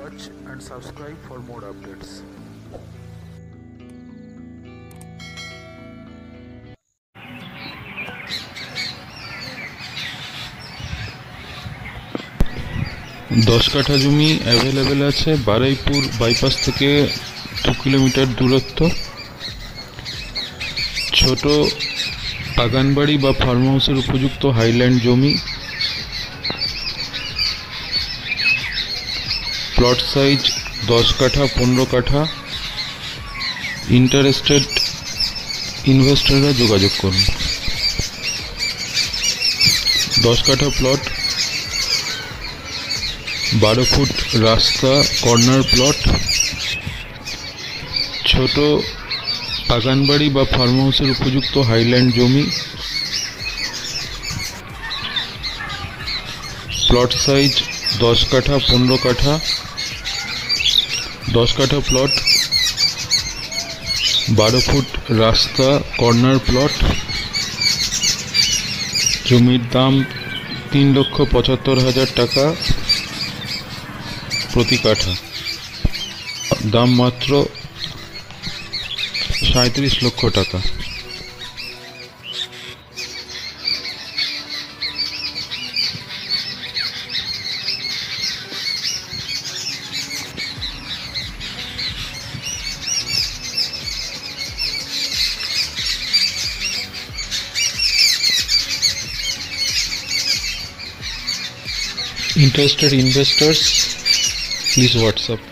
watch and subscribe for more updates. दस काठा जमी अवेलेबल आछे बारुईपुर बाईपास थेके 2 किलोमीटर दूरत्व। छोट बागान बाड़ी बा फार्म हाउसेर उपयुक्त हाईलैंड जमी। प्लट साइज 10 काठा 15 काठा। इंटारेस्टेड इनभेस्टररा जोगाजोग करुन। 10 काठा प्लट, 12 फुट रास्ता, कॉर्नर प्लट। छोट बागान बाड़ी बा फार्म हाउसेर उपयुक्त हाईलैंड जमी। प्लट साइज 10 काठा 15 काठा। 10 काठा प्लट, 12 फुट रास्ता, कॉर्नर प्लट। जमिर दाम 3,75,000 टाका प्रति काठा। दाम मात्र 37 लक्ष टाका। Interested investors, please WhatsApp.